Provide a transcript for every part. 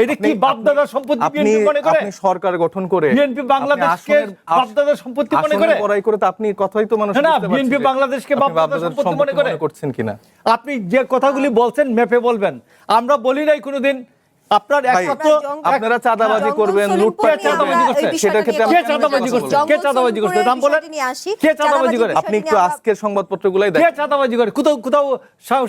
এটা কি বাপদাদার সম্পত্তি বিএনপি মনে করে? আপনি সরকার গঠন করে বিএনপি বাংলাদেশকে বাপদাদার সম্পত্তি মনে করে? বড়াই করে তো আপনি কথাই তো মানুষ না, বিএনপি বাংলাদেশকে বাপদাদার সম্পত্তি মনে করে করছেন কিনা? আপনি যে কথাগুলি বলছেন মেপে বলবেন। আমরা বলি নাই কোনোদিন আপনার একমাত্র আপনারা চাঁদাবাজি করবেন, লুটপাট চাঁদাবাজি করছে, সেটার ক্ষেত্রে কে চাঁদাবাজি করছে? কে চাঁদাবাজি করছে? নাম বলেন। কে চাঁদাবাজি করে? আপনি একটু আজকের সংবাদপত্রগুলাই কে দেখেন। চাঁদাবাজি করে? কোথাও কোথাও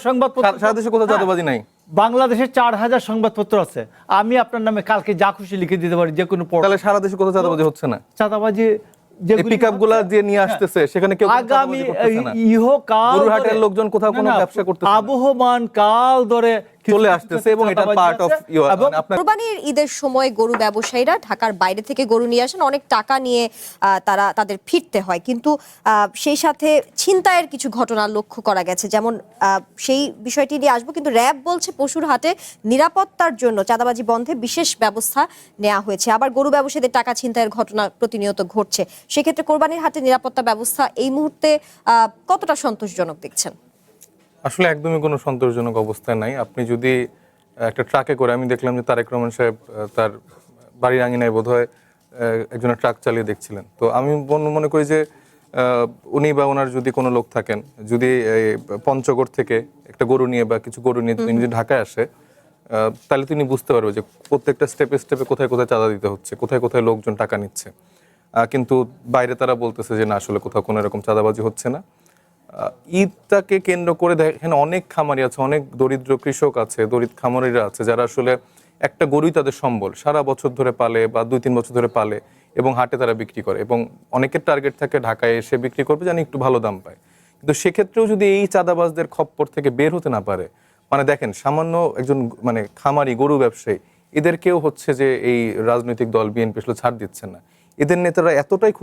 সংবাদপত্র সারা দেশে কোথাও চাঁদাবাজি নাই। বাংলাদেশে 4000 সংবাদপত্র আছে। আমি আপনার নামে কালকে যা খুশি লিখে দিতে পারি, যে কোনো তাহলে সারা দেশে কোথাও চাঁদাবাজি হচ্ছে না? চাঁদাবাজি এই পিকআপগুলা যে নিয়ে আসতেছে সেখানে কেউ আগামী ইহকাল গরুহাটের লোকজন কোথাও কোনো ব্যবসা করতেছে না, আবহমান কাল ধরে চলে আসতেছে এবং এটা পার্ট অফ আপনার কোরবানির ঈদের সময় গরু ব্যবসায়ীরা ঢাকার বাইরে থেকে গরু নিয়ে আসেন, অনেক টাকা নিয়ে তাদের ফিরতে হয়, কিন্তু সেই সাথে ছিনতাইয়ের কিছু ঘটনা লক্ষ্য করা গেছে। যেমন সেই বিষয়টি নিয়ে আসবো, কিন্তু র্যাব বলছে পশুর হাটে নিরাপত্তার জন্য চাঁদাবাজি বন্ধে বিশেষ ব্যবস্থা নেওয়া হয়েছে। আবার গরু ব্যবসায়ীদের টাকা ছিনতাইয়ের ঘটনা প্রতিনিয়ত ঘটছে। সেক্ষেত্রে কোরবানির হাটে নিরাপত্তা ব্যবস্থা এই মুহূর্তে কতটা সন্তোষজনক দেখছেন? আসলে একদমই কোনো সন্তোষজনক অবস্থায় নাই। আপনি যদি একটা ট্রাকে করে, আমি দেখলাম যে তারেক রহমান সাহেব তার বাড়ির আঙিনায় বোধহয় একজনের ট্রাক চালিয়ে দেখছিলেন। তো আমি মনে করি যে উনি বা ওনার যদি কোনো লোক থাকেন, যদি পঞ্চগড় থেকে একটা গরু নিয়ে বা কিছু গরু নিয়ে তিনি যদি ঢাকায় আসে, তাহলে তিনি বুঝতে পারবে যে প্রত্যেকটা স্টেপে স্টেপে কোথায় কোথায় চাঁদা দিতে হচ্ছে, কোথায় কোথায় লোকজন টাকা নিচ্ছে। কিন্তু বাইরে তারা বলতেছে যে না, আসলে কোথাও কোনো এরকম চাঁদাবাজি হচ্ছে না। ঈদটাকে কেন্দ্র করে দেখেন অনেক খামারি আছে, অনেক দরিদ্র কৃষক আছে, দরিদ্র খামারিরা আছে যারা আসলে একটা গরুই তাদের সম্বল, সারা বছর ধরে পালে বা 2-3 বছর ধরে পালে এবং হাটে তারা বিক্রি করে, এবং অনেকের টার্গেট থাকে ঢাকায় এসে বিক্রি করবে যেন একটু ভালো দাম পায়। কিন্তু সেক্ষেত্রেও যদি এই চাঁদাবাজদের খপ্পর থেকে বের হতে না পারে, মানে দেখেন সামান্য একজন মানে খামারি গরু ব্যবসায়ী, এদেরকেও হচ্ছে যে এই রাজনৈতিক দল বিএনপি আসলে ছাড় দিচ্ছেন না। এদের নেতারা এতটাই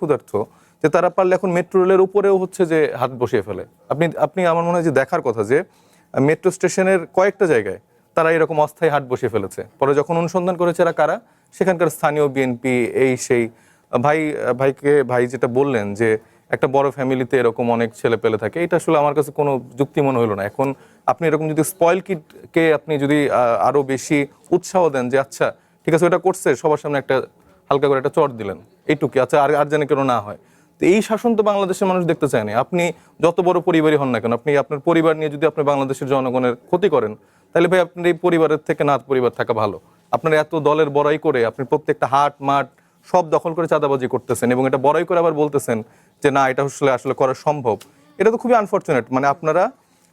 ক্ষুধার্ত যে তারা পারলে এখন মেট্রো রেলের উপরেও হচ্ছে যে হাত বসিয়ে ফেলে। আপনি আমার মনে হয় যে দেখার কথা যে মেট্রো স্টেশনের কয়েকটা জায়গায় তারা এরকম অস্থায়ী হাট বসিয়ে ফেলেছে। পরে যখন অনুসন্ধান করেছে এরা কারা, সেখানকার স্থানীয় বিএনপি এই সেই ভাই যেটা বললেন যে একটা বড় ফ্যামিলিতে এরকম অনেক ছেলে পেলে থাকে, এটা আসলে আমার কাছে কোনো যুক্তি মনে হলো না। এখন আপনি এরকম যদি স্পয়েল কিডকে আপনি যদি আরো বেশি উৎসাহ দেন যে আচ্ছা ঠিক আছে ওটা করছে, সবার সামনে একটা হালকা করে একটা চট দিলেন, এইটুকু, আচ্ছা আর যেন কেন না হয়। তো এই শাসন তো বাংলাদেশের মানুষ দেখতে চায় না। আপনি যত বড় পরিবারই হন না কেন, আপনি আপনার পরিবার নিয়ে যদি আপনি বাংলাদেশের জনগণের ক্ষতি করেন, তাহলে ভাই আপনার এই পরিবারের থেকে নাত পরিবার থাকা ভালো। আপনার এত দলের বড়াই করে আপনি প্রত্যেকটা হাট মাঠ সব দখল করে চাঁদাবাজি করতেছেন এবং এটা বড়াই করে আবার বলতেছেন যে না এটা আসলে করা সম্ভব। এটা তো খুবই আনফরচুনেট। মানে আপনারা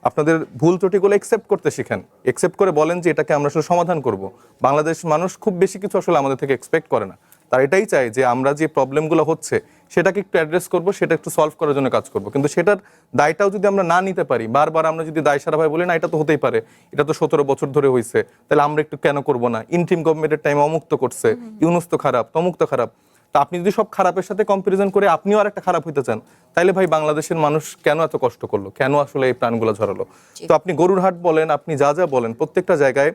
আপনাদের ভুল ত্রুটিগুলো একসেপ্ট করতে শিখেন, একসেপ্ট করে বলেন যে এটাকে আমরা আসলে সমাধান করব। বাংলাদেশ মানুষ খুব বেশি কিছু আসলে আমাদের থেকে এক্সপেক্ট করে না, তার এটাই চাই যে আমরা যে প্রবলেমগুলো হচ্ছে সেটাকে একটু অ্যাড্রেস করব, সেটা একটু সলভ করার জন্য কাজ করব। কিন্তু সেটার দায়টাও যদি আমরা না নিতে পারি, বারবার আমরা যদি দায় সারা ভাই বলি না এটা তো হতেই পারে, এটা তো 17 বছর ধরে হয়েছে, তাহলে আমরা একটু কেন করব না, ইন্ট্রিম গভর্নমেন্টের টাইমে অমুক্ত করছে, ইউনুস তো খারাপ, তমুক তো খারাপ। তা আপনি যদি সব খারাপের সাথে কম্পারিজন করে আপনিও আর একটা খারাপ হইতে চান, তাহলে ভাই বাংলাদেশের মানুষ কেন এত কষ্ট করলো, কেন আসলে এই প্রাণগুলো ঝরালো? তো আপনি গরুর হাট বলেন, আপনি যা বলেন, প্রত্যেকটা জায়গায়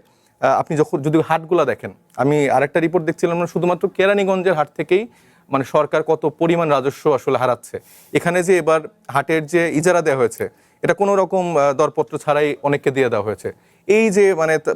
আপনি যদি হাটগুলা দেখেন, আমি আরেকটা রিপোর্ট দেখছিলাম না, শুধুমাত্র কেরানীগঞ্জের হাট থেকেই মানে সরকার কত পরিমাণ রাজস্ব আসলে হারাচ্ছে। এখানে যে এবার হাটের যে ইজারা দেওয়া হয়েছে, এটা কোনো রকম দরপত্র ছাড়াই অনেককে দিয়ে দেওয়া হয়েছে। এই যে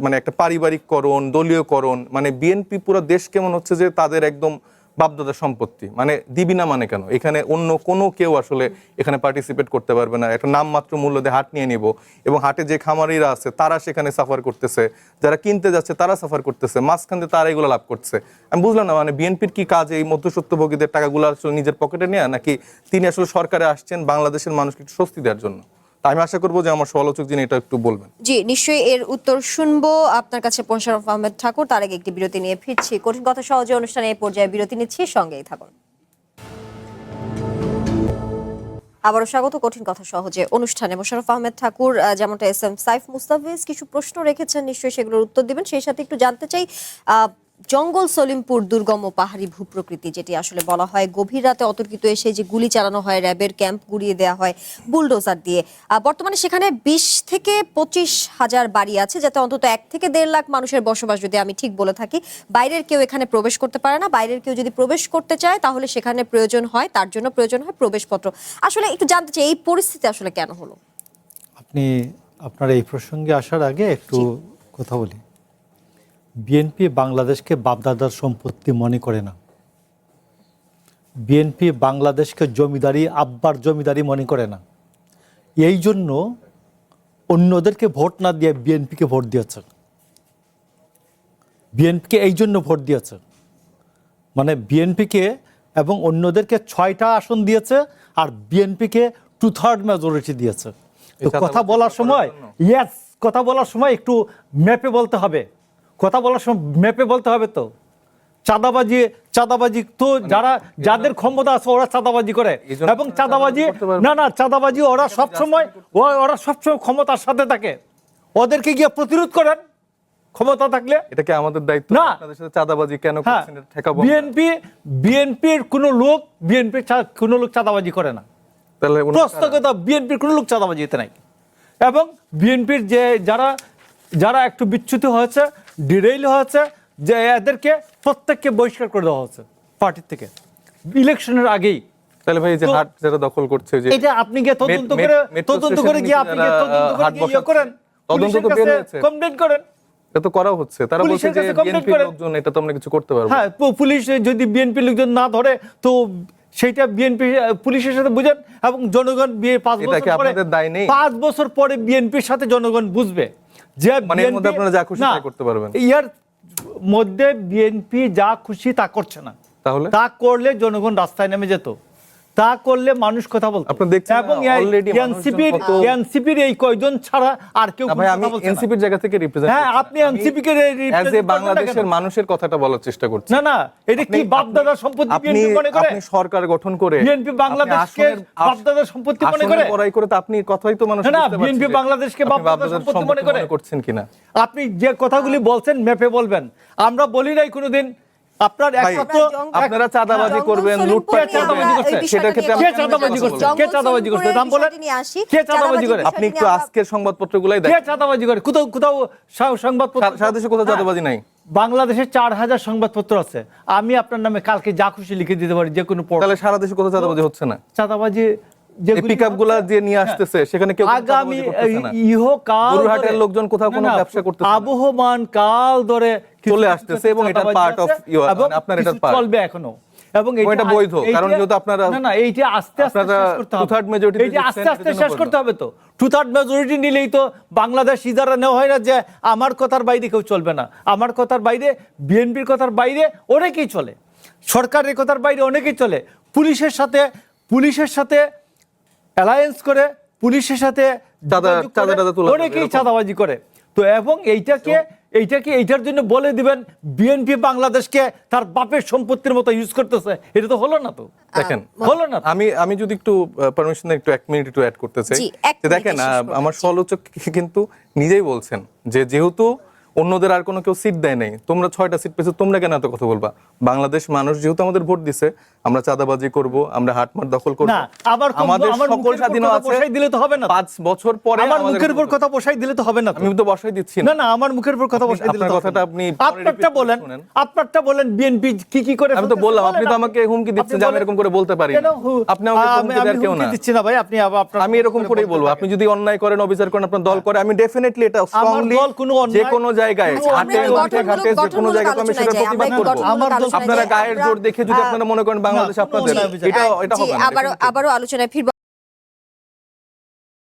মানে একটা পারিবারিককরণ, দলীয়করণ, মানে বিএনপি পুরো দেশ কেমন হচ্ছে যে তাদের একদম বাপদাদার সম্পত্তি, মানে দিবি না মানে কেন, এখানে অন্য কোনো কেউ আসলে এখানে পার্টিসিপেট করতে পারবে না, একটা নামমাত্র মূল্য দিয়ে হাট নিয়ে নিব, এবং হাটে যে খামারিরা আছে তারা সেখানে সাফার করতেছে, যারা কিনতে যাচ্ছে তারা সাফার করতেছে, মাঝখান দিয়ে তারা এগুলো লাভ করছে। আমি বুঝলাম না মানে বিএনপির কি কাজ এই মধ্যস্বত্বভোগীদের টাকাগুলো আসলে নিজের পকেটে নেয়া, নাকি তিনি আসলে সরকারে আসছেন বাংলাদেশের মানুষকে একটু স্বস্তি দেওয়ার জন্য? আমি আশা করবো যে আমার সমালোচক যিনি এটা একটু বলবেন। জি, নিশ্চয়ই এর উত্তর শুনবো আপনার কাছে মোশাররফ আহমেদ ঠাকুর। তার আগে একটি বিরতি নিয়ে ফিরছি। কঠিন কথা সহজে অনুষ্ঠানে এই পর্যায়ে বিরতি নিচ্ছি, সঙ্গেই থাকুন। আবারও স্বাগত কঠিন কথা সহজে অনুষ্ঠানে। মোশাররফ আহমেদ ঠাকুর যেমনটা এসএম সাইফ মুস্তাফিজ কিছু প্রশ্ন রেখেছেন, নিশ্চয়ই সেগুলোর উত্তর দিবেন। সেই সাথে একটু জানতে চাই, জঙ্গল সলিমপুর দুর্গম পাহাড়ি ভূপ্রকৃতি, যেটি আসলে বলা হয় গভীর রাতে অতর্কিত এসে যে গুলি চালানো হয়, র্যাবের ক্যাম্প গুড়িয়ে দেওয়া হয় বুলডোজার দিয়ে। বর্তমানে সেখানে 20 থেকে 25 হাজার বাড়ি আছে, যাতে অন্তত 1 থেকে 1.5 লাখ মানুষের বসবাস, যদি আমি ঠিক বলে থাকি। বাইরের কেউ এখানে প্রবেশ করতে পারে না। বাইরের কেউ যদি প্রবেশ করতে চায় তাহলে সেখানে তার জন্য প্রয়োজন হয় প্রবেশপত্র। আসলে একটু জানতে চাই এই পরিস্থিতি আসলে কেন হলো? আপনি আপনার এই প্রসঙ্গে আসার আগে একটু কথা বলি। বিএনপি বাংলাদেশকে বাপদাদার সম্পত্তি মনে করে না। বিএনপি বাংলাদেশকে জমিদারি, আব্বার জমিদারি মনে করে না। এই জন্য অন্যদেরকে ভোট না দিয়ে বিএনপিকে ভোট দিয়েছে। বিএনপিকে এই জন্য ভোট দিয়েছে, মানে বিএনপিকে এবং অন্যদেরকে 6টা আসন দিয়েছে, আর বিএনপিকে 2/3 মেজরিটি দিয়েছে। তো কথা বলার সময় কথা বলার সময় একটু ম্যাপে বলতে হবে। কথা বলার সময় ম্যাপে বলতে হবে। তো চাঁদাবাজি তো যাদের ক্ষমতা আছে ওরা চাঁদাবাজি করে, এবং চাঁদাবাজি ওরা সবসময় ক্ষমতার সাথে থাকে। ওদেরকে গিয়ে প্রতিরোধ করেন ক্ষমতা থাকলে। এটা কি আমাদের দায়িত্ব না, আপনাদের সাথে চাঁদাবাজি কেন করছেন এটা ঠেকাবো? বিএনপির কোনো লোক চাঁদাবাজি করে না। তাহলে প্রশ্ন কথা, বিএনপির কোনো লোক চাঁদাবাজিতে নাই। এবং বিএনপির যে যারা একটু বিচ্যুত হয়েছে, ডিরেইল হয়েছে, যে এদেরকে প্রত্যেককে বহিষ্কার করে দেওয়া হয়েছে পার্টি থেকে ইলেকশনের আগেই। তাহলে ভাই যে হাট যারা দখল করছে, যে এটা আপনি গিয়ে তদন্ত করে গিয়ে আপনি করেন, তদন্ত তো বের হয়েছে, কমপ্লেইন করেন। এটা তো করা হচ্ছে। তারা বলছে যে বিএনপির লোকজন, এটা তো আমরা কিছু করতে পারবো। হ্যাঁ, পুলিশ যদি বিএনপির লোকজন না ধরে তো সেইটা বিএনপি পুলিশের সাথে বুঝেন, এবং জনগণ 5 বছর পরে বিএনপির সাথে জনগণ বুঝবে যে মানে এর মধ্যে আপনারা যা খুশি তাই করতে পারবেন। ইয়ার মধ্যে বিএনপি যা খুশি তা করছে না। তাহলে তা করলে জনগণ রাস্তায় নেমে যেত, তা করলে মানুষ কথা বলতো। আপনি দেখছেন এবং এনসিপির এই কয়জন ছাড়া আর কেউ ভাই, আমি এনসিপির জায়গা থেকে রিপ্রেজেন্ট হ্যাঁ, আপনি এনসিপি কে অ্যাজ এ বাংলাদেশের মানুষের কথাটা বলার চেষ্টা করছি। না, এটা কি বাপদাদার সম্পত্তি বিএনপি মনে করে? আপনি সরকার গঠন করে বিএনপি বাংলাদেশকে বাপদাদার সম্পত্তি মনে করে? লড়াই করে তো আপনি কথাই তো মানুষ বুঝতে পারছে। না, বিএনপি বাংলাদেশকে বাপদাদার সম্পত্তি মনে করে করছেন কিনা? আপনি যে কথাগুলি বলছেন ম্যাপে বলবেন। আমরা বলি নাই কোনোদিন আপনারা চাঁদাবাজি করবেন, লুটপাট করবেন, সেটার ক্ষেত্রে কে চাঁদাবাজি করছে? কে চাঁদাবাজি করছে? নাম বলেন। কে চাঁদাবাজি করে? আপনি একটু আজকের সংবাদপত্রগুলাই কে চাঁদাবাজি করে? কোথাও সংবাদপত্র, সারা দেশে কোথাও চাঁদাবাজি নাই। বাংলাদেশে 4000 সংবাদপত্র আছে। আমি আপনার নামে কালকে যা খুশি লিখে দিতে পারি, যে কোনো। তাহলে সারা দেশে কোথাও চাঁদাবাজি হচ্ছে না? চাঁদাবাজি পিকআপগুলা যে নিয়ে আসতেছে সেখানে কেউ আগামী গরুহাটের লোকজন কোথাও কোনো ব্যবসা করতেছে না। আবহমান কাল ধরে চলে আসতেছে, এবং এটা পার্ট অফ আপনার, এটা চলবে এখনো, এবং এটা বৈধ। কারণ যেহেতু আপনারা এইটা আস্তে আস্তে শেষ করতে হবে। 2/3 মেজরিটি এইটা আস্তে আস্তে শেষ করতে হবে। তো 2/3 মেজরিটি নিলেই তো বাংলাদেশ ইজারা নেওয়া হয় না যে আমার কথার বাইরে কেউ চলবে না। আমার কথার বাইরে, বিএনপির কথার বাইরে অনেকেই চলে, সরকারের কথার বাইরে অনেকেই চলে। পুলিশের সাথে অ্যালায়েন্স করে, পুলিশের সাথে অনেকেই চাঁদাবাজি করে। তো এবং এইটার জন্য বলে দিবেন বিএনপি বাংলাদেশকে তার বাপের সম্পত্তির মতো ইউজ করতেছে, এটা তো হলো না। তো দেখেন, হলো না। আমি যদি একটু পারমিশন একটু 1 মিনিট একটু অ্যাড করতে চাই। দেখেন, আমার সমালোচক কিন্তু নিজেই বলছেন যে যেহেতু অন্যদের আর কোনো কেউ সিট দেয় নাই, তোমরা 6টা সিট পেয়েছো, তোমরা কেন এত কথা বলবা? বাংলাদেশ মানুষ যেহেতু আমাদের ভোট দিছে, আমরা চাঁদাবাজি করব, আমরা হাটমাট দখল করব, আমাদের সকল স্বাধীনতা আছে, দিলে তো হবে না। 5 বছর পরে আমার মুখের উপর কথা বসাই দিলে তো হবে না। আমি তো বসাই দিচ্ছি না, আমার মুখের উপর কথা বসাই দিলে আপনার কথাটা আপনি আপনারটা বলেন বিএনপি কি করে। আমি তো বললাম, আপনি তো আমাকে হুমকি দিচ্ছেন যে আমি এরকম করে বলতে পারি। আপনি আমাকে হুমকি দেওয়ার কেউ না। দিচ্ছি না ভাই, আমি এরকম করেই বলবো। আপনি যদি অন্যায় করেন, অবিচার করেন, আপনার দল করে, আমি ডেফিনেটলি এটা স্ট্রংলি যে কোনো জায়গায় ঘাটে যে কোনো জায়গায় আমি সেটা প্রতিবাদ করব। আপনারা গায়ের জোর দেখে যদি আপনারা মনে করেন বাংলাদেশ আপনাদের, এটা হবে না। আবারও আলোচনায় ফিরব।